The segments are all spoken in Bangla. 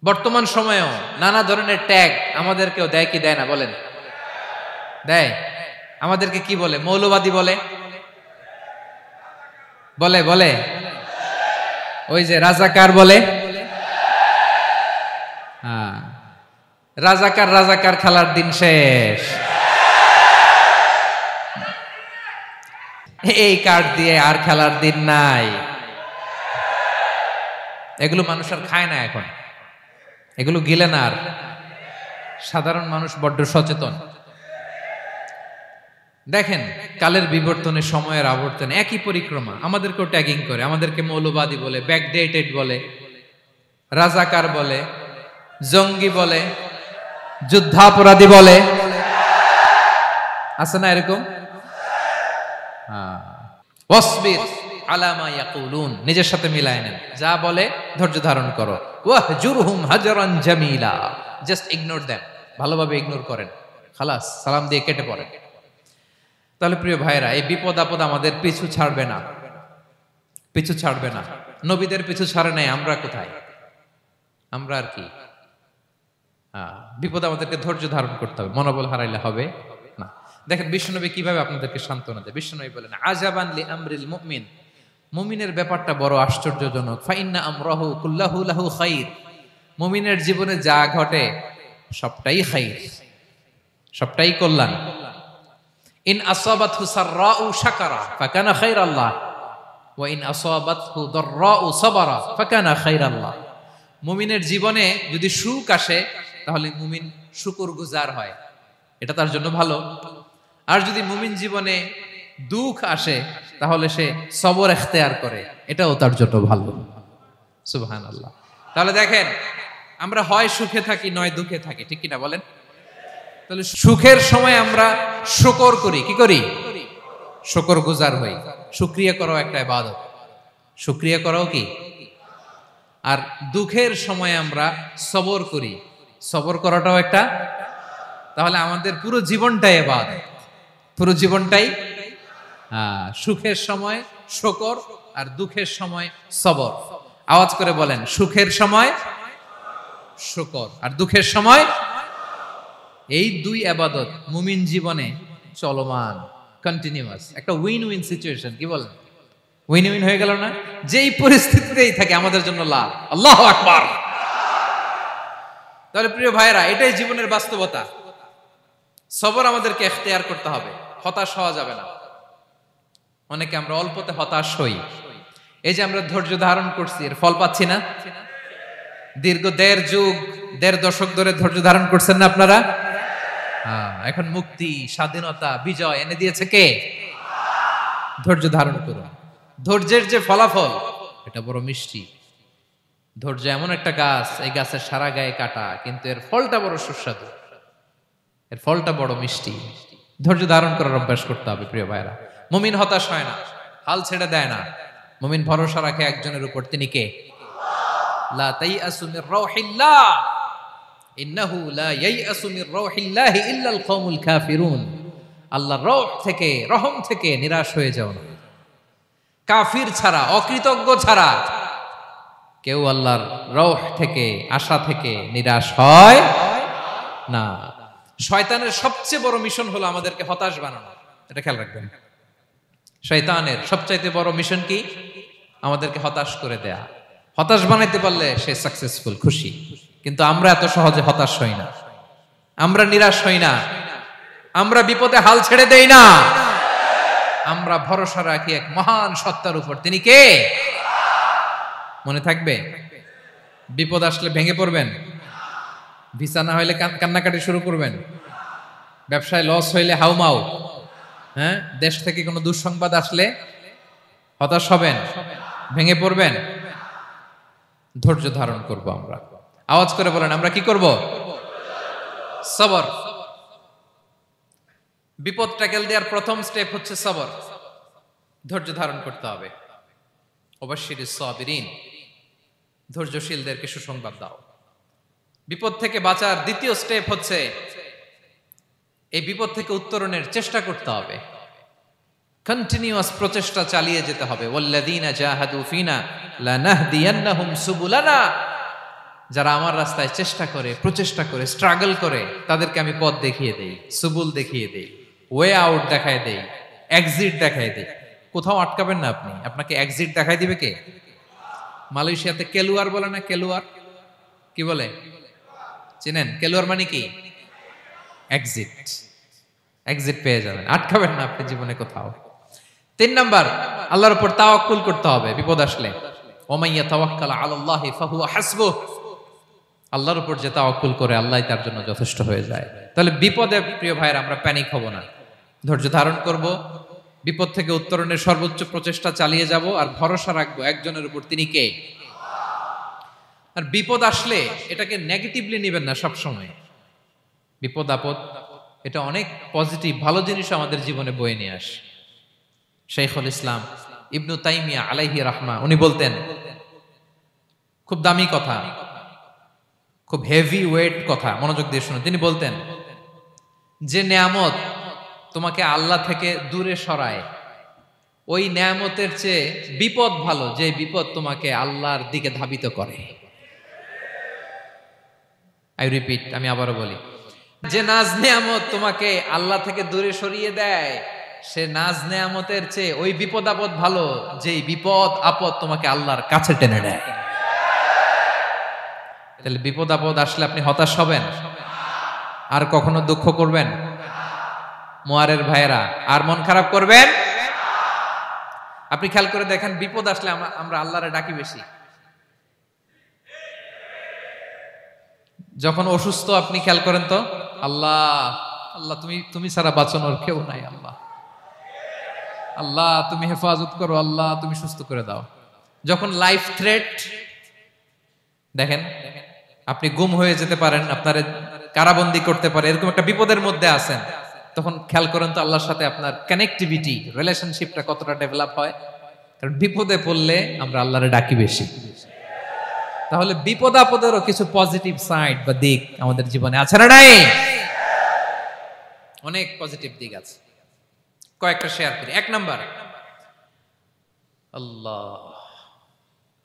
বর্তমান সময়েও নানা ধরনের ট্যাগ আমাদেরকেও দেয় কি দেয় না বলেন? দেয়। আমাদেরকে কি বলে? মৌলবাদী বলে, বলে বলে ওই যে রাজাকার বলে। হ্যাঁ, রাজাকার রাজাকার খেলার দিন শেষ। এই কার্ড দিয়ে আর খেলার দিন নাই। এগুলো মানুষ আর খায় না এখন, এগুলো গিলে না আর। সাধারণ মানুষ বড্ড সচেতন। দেখেন, কালের বিবর্তনে, সময়ের আবর্তনে একই পরিক্রমা আমাদেরকেও ট্যাগিং করে। আমাদেরকে মৌলবাদী বলে, ব্যাকডেটেড বলে, রাজাকার বলে, জঙ্গি বলে, যুদ্ধাপরাধী বলে। আছে না এরকম? ওয়াসবির আলা মা ইয়াকুলুন, নিজের সাথে মিলায় নেন। যা বলে ধৈর্য ধারণ করো। ওয়াহজুরহুম হাজরান জামিলা, জাস্ট ইগনোর দেম, ভালোভাবে ইগনোর করেন, খালাস, সালাম দিয়ে কেটে পড়েন। তাহলে প্রিয় ভাইরা, এই বিপদ আপদ আমাদের পিছু ছাড়বে না, পিছু ছাড়বে না। নবীদের পিছু ছাড়ে নাই, আমরা কোথায়? আমরা আর কি? বিপদ আমাদেরকে ধৈর্য ধারণ করতে হবে, মনোবল হারাইলে হবে না। দেখেন বিশ্বনবী কিভাবে আপনাদেরকে সান্ত্বনা দেয়। বিশ্বনবী বলেন, আজাবান লি আমরিল মুমিন, মুমিনের ব্যাপারটা বড় আশ্চর্যজনক। ফাইন্না আমরাহু কুল্লাহু লাহু খাইর, মুমিনের জীবনে যা ঘটে সবটাই খাইর, সবটাই কল্যাণ। ইন আসাবাতহু সাররাউ শাকারা ফাকানা খাইরাল্লাহ ওয়া ইন আসাবাতহু দাররাউ সাবারা ফাকানা খাইরাল্লাহ। মুমিনের জীবনে যদি সুখ আসে তাহলে মুমিন শুকরগুজার হয়, এটা তার জন্য ভালো। আর যদি মুমিন জীবনে দুঃখ আসে তাহলে সে সবর ইখতিয়ার করে, এটাও তার জন্য ভালো। সুবহানাল্লাহ। তাহলে দেখেন, আমরা হয় সুখে থাকি নয় দুঃখে থাকি, ঠিক কিনা বলেন? তাহলে সুখের সময় আমরা শুকর করি, কি করি? শুকরগুজার হই। শুকরিয়া করাও একটা ইবাদত, শুকরিয়া করাও কি? আর দুঃখের সময় আমরা সবর করি, সবর করাটাও একটা। তাহলে আমাদের পুরো জীবনটাই ইবাদত, পুরো জীবনটাই। সুখের সময় শুকর আর দুঃখের সময় সবর। আওয়াজ করে বলেন, সুখের সময় শুকর আর দুঃখের সময়। এই দুই ইবাদত মুমিন জীবনে চলমান, কন্টিনিউয়াস, একটা উইন উইন সিচুয়েশন। কি বলেন? উইন উইন হয়ে গেল না? যেই পরিস্থিতিতেই থাকে আমাদের জন্য লাভ। আল্লাহু আকবার। তাহলে প্রিয় ভাইরা, এটাই জীবনের বাস্তবতা। সবর আমাদেরকে ইখতিয়ার করতে হবে, হতাশ হওয়া যাবে না। অনেকে আমরা অল্পতে হতাশ হই। এই যে আমরা ধৈর্য ধারণ করছি, এর ফল পাচ্ছি না। দীর্ঘ দেড় দশক ধরে ধৈর্য ধারণ করছেন না আপনারা? এখন মুক্তি, স্বাধীনতা, বিজয় এনে দিয়েছে কে? ধৈর্য ধারণ করুন। ধৈর্যের যে ফলাফল, এটা বড় মিষ্টি। ধৈর্য এমন একটা গাছ, এই গাছের সারা গায়ে কাটা, কিন্তু এর ফলটা বড় সুস্বাদু, এর ফলটা বড় মিষ্টি। ধৈর্য ধারণ করার অভ্যাস করতে হবে প্রিয় ভাইরা। মুমিন হতাশ হয় না, হাল ছেড়ে দেয় না। মুমিন ভরসা রাখে একজনের উপর, তিনি কে? লা তাইআসু মির রাউহিল্লাহ ইন্নাহু লা ইয়াইআসু মির রাউহিল্লাহি ইল্লাল কওমুল কাফিরুন। আল্লাহর রহ থেকে, রহম থেকে নিরাশ হয়ে যাও না। কাফির ছাড়া, অকৃতজ্ঞ ছাড়া কেউ আল্লাহর রহ থেকে, আশা থেকে নিরাশ হয় না। শয়তানের সবচেয়ে বড় মিশন হলো আমাদেরকে হতাশ বানানো, এটা খেয়াল রাখবেন। শয়তানের সবচাইতে বড় মিশন কি? আমাদেরকে হতাশ করে দেয়া। হতাশ বানাইতে পারলে সে সাকসেসফুল, খুশি। কিন্তু আমরা এত সহজে হতাশ হই না, আমরা নিরাশ হই না, আমরা বিপদে হাল ছেড়ে দেই না। আমরা ভরসা রাখি এক মহান সত্তার উপর, তিনি কে? মনে থাকবে? বিপদ আসলে ভেঙে পড়বেন, ভিসা না হইলে কান্নাকাটি শুরু করবেন, ব্যবসায় লস হইলে হাউমাউ, দেশ থেকে কোনো দুঃসংবাদ আসলে হতাশ হবেন, ভেঙে পড়বেন। ধৈর্য ধারণ করব আমরা। আওয়াজ করে বলেন, আমরা কি করব? সবর। বিপদ ট্যাকেল দেওয়ার প্রথম স্টেপ হচ্ছে সবর, ধৈর্য ধারণ করতে হবে। ওয়াবাশশিরিস সাবিরিন, ধৈর্যশীলদেরকে সুসংবাদ দাও। বিপদ থেকে বাঁচার দ্বিতীয় স্টেপ হচ্ছে এই বিপদ থেকে উত্তরণের চেষ্টা করতে হবে, কন্টিনিউয়াস প্রচেষ্টা চালিয়ে যেতে হবে। ওয়াল্লাযীনা জাহাদু ফিনা লানাহদিয়ান্নাহুম সুবুলানা, যারা আমার রাস্তায় চেষ্টা করে, প্রচেষ্টা করে, স্ট্রাগল করে, তাদেরকে আমি পথ দেখিয়ে দেই, সুবুল দেখিয়ে দেই, ওয়ে আউট দেখায় দেই, এক্সিট দেখায় দেই। কোথাও আটকাবেন না আপনি, আপনাকে এক্সিট দেখাই দিবে কে? মালয়েশিয়াতে কেলুয়ার বলে না, কেলুয়ার কি বলে চেনেন? কেলুয়ার মানে কি? এক্সিট। এক্সিট পেয়ে যাবেন, আটকাবেন না আপনি জীবনে কোথাও। 3 নাম্বার, আল্লাহর উপর তাওয়াক্কুল করতে হবে বিপদ আসলে। ওমাইয়া তাওয়াক্কাল আলাল্লাহি ফাহুয়া হাসবুহ। আল্লাহর উপর যে তাওয়াক্কুল করে আল্লাহই তার জন্য যথেষ্ট হয়ে যায়। তাহলে বিপদে প্রিয় ভাইয়ের আমরা প্যানিক হব না, ধৈর্য ধারণ করব, বিপদ থেকে উত্তরণের সর্বোচ্চ প্রচেষ্টা চালিয়ে যাব, আর ভরসা রাখবো একজনের উপর, তিনি কে? আর বিপদ আসলে এটাকে নেগেটিভলি নেবেন না সব সময়। বিপদ আপদ এটা অনেক পজিটিভ ভালো জিনিস আমাদের জীবনে বয়ে নিয়ে আসে। শাইখুল ইসলাম ইবনু তাইমিয়া আলাইহি রাহমা উনি বলতেন, খুব দামি কথা, খুব হেভি ওয়েট কথা, মনোযোগ দিয়ে শুনুন। তিনি বলতেন, যে নেয়ামত তোমাকে আল্লাহ থেকে দূরে সরায়, ওই নেয়ামতের চেয়ে বিপদ ভালো যে বিপদ তোমাকে আল্লাহর দিকে ধাবিত করে। আই রিপিট, আমি আবারও বলি, যে নাজ নেয়ামত তোমাকে আল্লাহ থেকে দূরে সরিয়ে দেয়, সে নাজ নেয়ামতের চেয়ে ওই বিপদ আপদ ভালো যে বিপদ আপদ তোমাকে আল্লাহর কাছে টেনে নেয়। তাহলে বিপদ আপদ আসলে আপনি হতাশ হবেন? আর কখনো দুঃখ করবেন? মোয়ারের ভাইয়েরা, আর মন খারাপ করবেন? আপনি খেয়াল করে দেখেন, বিপদ আসলে আমরা আল্লাহরে ডাকি বেশি। যখন অসুস্থ আপনি খেয়াল করেন তো, আল্লাহ আল্লাহ তুমি ছাড়া বাঁচানোর কেউ নাই, আল্লাহ আল্লাহ তুমি হেফাজত করো, আল্লাহ তুমি সুস্থ করে দাও। যখন লাইফ থ্রেট, দেখেন আপনি গুম হয়ে যেতে পারেন, আপনার কারাবন্দি করতে পারে, এরকম একটা বিপদের মধ্যে আছেন, তখন খেয়াল করেন তো আল্লাহর সাথে আপনার কানেক্টিভিটি, রিলেশনশিপটা কতটা ডেভেলপ হয়। কারণ বিপদে পড়লে আমরা আল্লাহরে ডাকি বেশি। তাহলে বিপদ আপদেরও কিছু পজিটিভ সাইড বা দিক আমাদের জীবনে আছে না নাই? অনেক পজিটিভ দিক আছে, কয়েকটা শেয়ার করি। 1 নাম্বার, আল্লাহ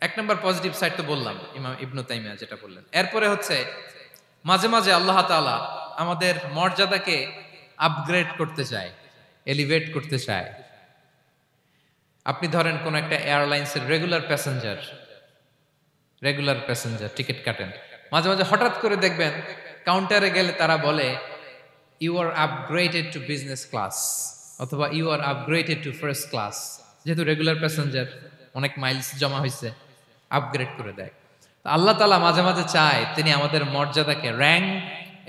1 নাম্বার পজিটিভ সাইড তো বললাম, ইমাম ইবনু তাইমিয়া যেটা বললেন। এরপরে হচ্ছে মাঝে মাঝে আল্লাহ তাআলা আমাদের মর্যাদাকে আপগ্রেড করতে চায়, এলিভেট করতে চায়। আপনি ধরেন কোন একটা এয়ারলাইন্সের রেগুলার প্যাসেঞ্জার টিকিট কাটেন, মাঝে মাঝে হঠাৎ করে দেখবেন কাউন্টারে গেলে তারা বলে you are upgraded to business class, অথবা you are upgraded to first class. যেহেতু রেগুলার প্যাসেঞ্জার, অনেক মাইলস জমা হয়েছে, আপগ্রেড করে দেয়। আল্লাহ তাআলা মাঝে মাঝে চায় তিনি আমাদের মর্যাদাকে, র্যাঙ্ক,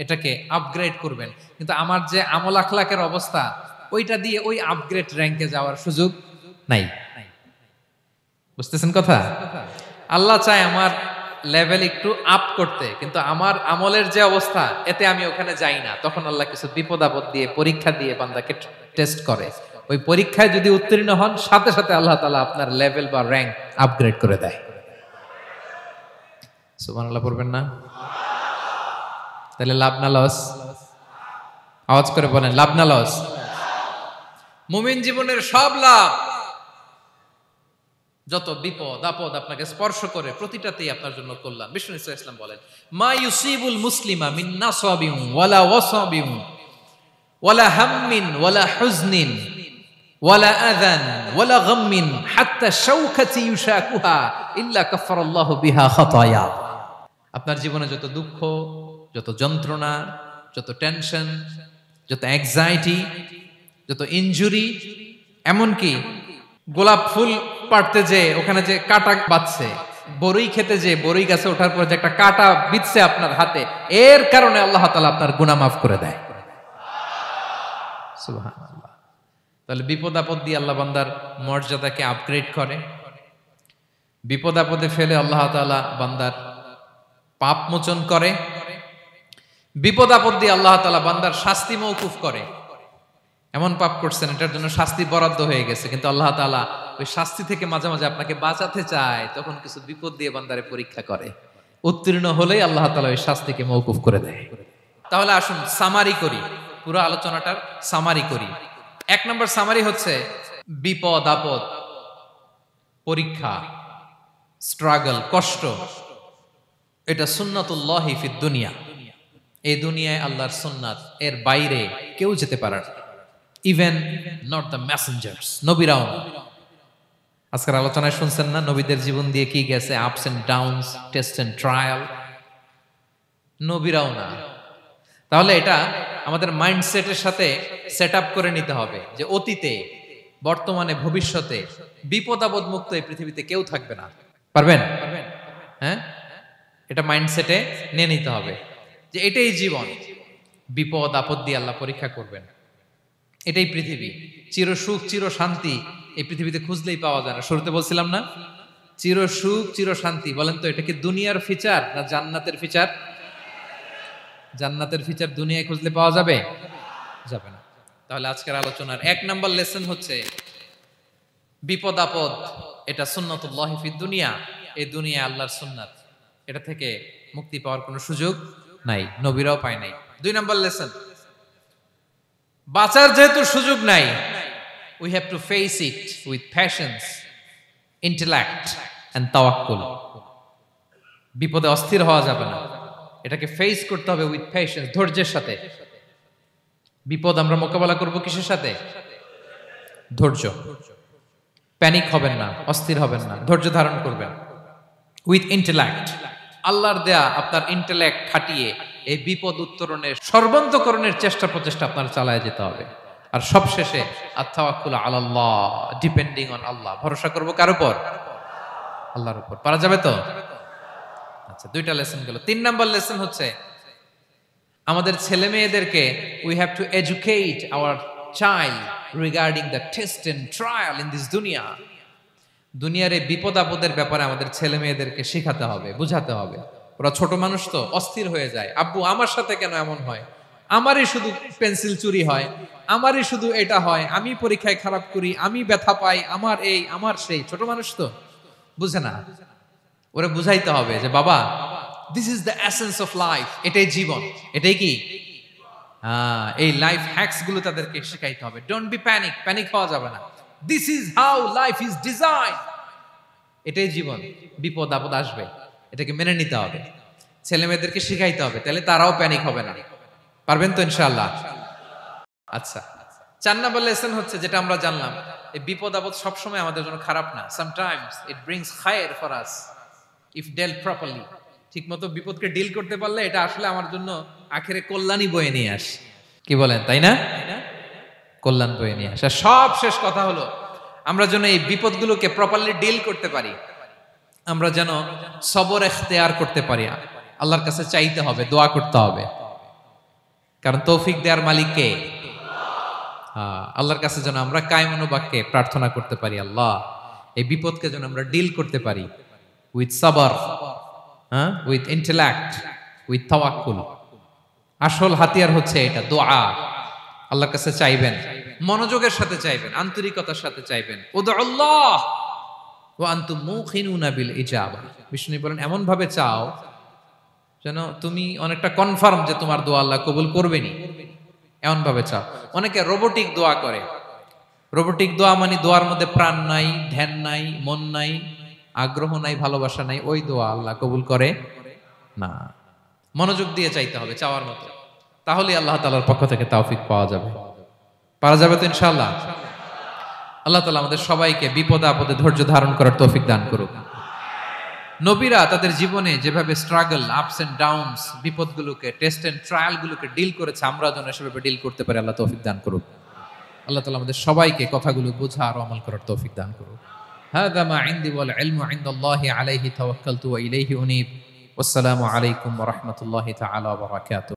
এটাকে আপগ্রেড করবেন, কিন্তু আমার যে আমল আখলাকের অবস্থা, ওইটা দিয়ে ওই আপগ্রেড র্যাঙ্কে যাওয়ার সুযোগ নাই। বুঝতেছেন কথা? আল্লাহ চায় আমার লেভেল একটু আপ করতে, কিন্তু আমার আমলের যে অবস্থা, এতে আমি ওখানে যাই না। তখন আল্লাহ কিছু বিপদ আপদ দিয়ে, পরীক্ষা দিয়ে বান্দাকে টেস্ট করে। ওই পরীক্ষায় যদি উত্তীর্ণ হন, সাথে সাথে আল্লাহ তাআলা আপনার লেভেল বা র্যাঙ্ক আপগ্রেড করে দেয়। সুবহানাল্লাহ পড়বেন না? তাহলে লাভ না লস? আওয়াজ করে বলেন, লাভ না লস? মুমিন জীবনের সব লাভ। যত বিপদ আপদ আপনাকে স্পর্শ করে, প্রতিটাতেই আপনার জন্য কল্যাণ। বিষ্ণু ইসলাম বলেন, মা ইউসিবুল মুসলিমা মিন নাসাবিন ওয়ালা ওয়াসাবিন ওয়ালা হাম্মিন ওয়ালা হুজনিন ওয়ালা আযান ওয়ালা গাম্মিন হাত্তা শাওকাতি ইউশাকুহা ইল্লা কাফারাল্লাহু বিহা খাতায়া। আপনার জীবনে যত দুঃখ, যত যন্ত্রণা, যত টেনশন, যত অ্যাংজাইটি, যত ইনজুরি, এমনকি গোলাপ ফুল পাড়তে যে ওখানে যে কাটা বাঁধছে, বড়ই খেতে যে বড়ই গাছে ওঠার পর যে একটা কাটা বিঁধছে আপনার হাতে, এর কারণে আল্লাহ তাআলা আপনার গুনাহ মাফ করে দেয়। সুবহানাল্লাহ। তাহলে বিপদ আপদ দিয়ে আল্লাহ বান্দার মর্যাদাকে আপগ্রেড করে। বিপদ আপদে ফেলে আল্লাহ তাআলা বান্দার পাপ মোচন করে। বিপদ আপদ দিয়ে আল্লাহ তাআলা বান্দার শাস্তি মওকুফ করে। এমন পাপ করছেন, এটার জন্য শাস্তি বরাদ্দ হয়ে গেছে, কিন্তু আল্লাহ তাআলা ওই শাস্তি থেকে মাঝে মাঝে আপনাকে বাঁচাতে চায়, তখন কিছু বিপদ দিয়ে বান্দারে পরীক্ষা করে। উত্তীর্ণ হলেই আল্লাহ তাআলা ওই শাস্তিকে মওকুফ করে দেয়। তাহলে আসুন সামারি করি, পুরো আলোচনাটার সামারি করি। 1 নম্বর সামারি হচ্ছে বিপদ আপদ, পরীক্ষা, স্ট্রাগল, কষ্ট, এটা সুন্নাতুল্লাহি ফিদ দুনিয়া, এই দুনিয়ায় আল্লাহর সুন্নাত, এর বাইরে কেউ যেতে পারে না, ইভেন নট দ্য মেসেঞ্জার্স, নবীরাও না। আজকের আলোচনায় শুনছেন না নবীদের জীবন দিয়ে কি গেছে, ups and downs, test and trial, নবীরাও না। তাহলে এটা আমাদের মাইন্ডসেটের সাথে সেট আপ করে নিতে হবে যে অতীতে, বর্তমানে, ভবিষ্যতে বিপদ আপদ মুক্ত এই পৃথিবীতে কেউ থাকবে না। পারবেন? হ্যাঁ, এটা মাইন্ডসেটে নিয়ে নিতে হবে যে এটাই জীবন, বিপদ আপদ দিয়ে আল্লাহ পরীক্ষা করবেন। এটাই পৃথিবী, চির সুখ চির শান্তি এই পৃথিবীতে খুঁজলেই পাওয়া যায় না। শুরুতে বলছিলাম না, চির সুখ চির শান্তি, বলেন তো এটা কি দুনিয়ার ফিচার না জান্নাতের ফিচার? জান্নাতের ফিচার দুনিয়ায় খুঁজলে পাওয়া যাবে? যাবে না। তাহলে আজকের আলোচনার 1 নাম্বার লেসন হচ্ছে বিপদ আপদ এটা সুন্নাতুল্লাহি ফিদ দুনিয়া, এই দুনিয়া আল্লাহর সুন্নাত, এটা থেকে মুক্তি পাওয়ার কোনো সুযোগ নাই, নবীরাও পায় নাই। 2 নাম্বার লেসন, বাঁচার যেহেতু সুযোগ নাই, we have to face it with patience, intellect and tawakkul. বিপদে অস্থির হওয়া যাবে না, এটাকে ফেস করতে হবে উইথ পেশেন্স, ধৈর্যের সাথে। বিপদ আমরা মোকাবেলা করব কিসের সাথে? ধৈর্য। প্যানিক হবেন না, অস্থির হবেন না, ধৈর্য ধারণ করবেন উইথ ইন্টেলেক্ট। আল্লাহর দেয়া আপনার ইন্টেলেক্ট খাটিয়ে এই বিপদ উত্তরণের সর্বান্তকরণের চেষ্টা প্রচেষ্টা আপনার চালায় যেতে হবে। আর সবশেষে আত-তাওয়াক্কুল আলাল্লাহ, ডিপেন্ডিং অন আল্লাহ, ভরসা করব কার উপর? আল্লাহর উপর। পারা যাবে তো? আচ্ছা, 2টা লেসন গেল। 3 নাম্বার লেসন হচ্ছে আমাদের ছেলে মেয়েদেরকে we have to educate our child regarding the test and trial in this দুনিয়া। দুনিয়ার এই বিপদ আপদের ব্যাপারে আমাদের ছেলে মেয়েদেরকে শেখাতে হবে, বুঝাতে হবে। ওরা ছোট মানুষ তো অস্থির হয়ে যায়, আব্বু আমার সাথে কেন এমন হয়, আমারই শুধু পেন্সিল চুরি হয়, আমারই শুধু এটা হয়, আমি পরীক্ষায় খারাপ করি, আমি ব্যথা পাই, আমার এই আমার সেই। ছোট মানুষ তো বুঝে না, ওরা বুঝাইতে হবে যে বাবা, this is the essence of life, এটাই জীবন, এটাই কি এই লাইফ হ্যাকস গুলো তাদেরকে শেখাইতে হবে। ডোন্ট বি প্যানিক, প্যানিক হওয়া যাবে না। This is how life is design, এটাই জীবন, বিপদ আপদ আসবে, এটাকে মেনে নিতে হবে, ছেলে মেয়েদেরকে শিখাইতে হবে, তাহলে তারাও প্যানিক হবে না। পারবেন তো ইনশাআল্লাহ? আচ্ছা, 4 নাম্বার লেসন হচ্ছে যেটা আমরা জানলাম, এই বিপদ আপদ সবসময় আমাদের জন্য খারাপ না। সামটাইমস ইট ব্রিংস খায়ের for us if dealt properly. ঠিকমতো বিপদকে ডিল করতে পারলে এটা আসলে আমার জন্য আখেরে কল্যাণই বয়ে নিয়ে আসে। কি বলেন, তাই না? কল্যাণ বয়ে নিয়ে আসে। সব শেষ কথা হলো আমরা যেন এই বিপদগুলোকে প্রপারলি ডিল করতে পারি, আমরা যেন সবর ইখতিয়ার করতে পারি। আল্লাহর কাছে চাইতে হবে, দোয়া করতে হবে, কারণ তৌফিক দেওয়ার মালিক কে? আল্লাহর কাছে যেন আমরা কায়মনোবাক্যে প্রার্থনা করতে পারি, আল্লাহ এই বিপদকে যেন আমরা ডিল করতে পারি উইথ সাবর, উইথ ইন্টেলেক্ট, উইথ তাওয়াক্কুল। আসল হাতিয়ার হচ্ছে এটা, দোয়া। আল্লাহর কাছে চাইবেন, মনোযোগের সাথে চাইবেন, আন্তরিকতার সাথে চাইবেন। উদউল্লাহ ওয়া আনতুম মুখিনুনা বিল ইজাবা। বিষ্ণু বলেন এমন ভাবে চাও যেন তুমি অনেকটা কনফার্ম যে তোমার দোয়া আল্লাহ কবুল করবেনই, এমন ভাবে চাও। অনেকে রোবোটিক দোয়া করে। রোবোটিক দোয়া মানে দোয়ার মধ্যে প্রাণ নাই, ধ্যান নাই, মন নাই, আগ্রহ নাই, ভালোবাসা নাই, ওই দোয়া আল্লাহ কবুল করে না। মনোযোগ দিয়ে চাইতে হবে চাওয়ার মতো, তাহলে আল্লাহ তাআলার পক্ষ থেকে তৌফিক পাওয়া যাবে। পারা যাবে তো ইনশাআল্লাহ? আল্লাহ তাআলা আমাদের সবাইকে বিপদে আপদে ধৈর্য ধারণ করার তৌফিক দান করুক। নবীরা তাদের জীবনে যেভাবে স্ট্রাগল, আপস এন্ড ডাউনস, বিপদগুলোকে, টেস্ট এন্ড ট্রায়াল গুলোকে ডিল করেছে, আমরা যেন সেভাবে ডিল করতে পারি। আল্লাহ তৌফিক দান করুক। আল্লাহ তাআলা আমাদের সবাইকে কথাগুলো বোঝা আর আমল করার তৌফিক দান করুক। হাযা মা ইনদি ওয়াল ইলমু ইনদাল্লাহি আলাইহি তাওয়াক্কালতু ওয়া ইলাইহি উনীব। ওয়াসসালামু আলাইকুম ওয়া রাহমাতুল্লাহি তাআলা ওয়া বারাকাতুহু।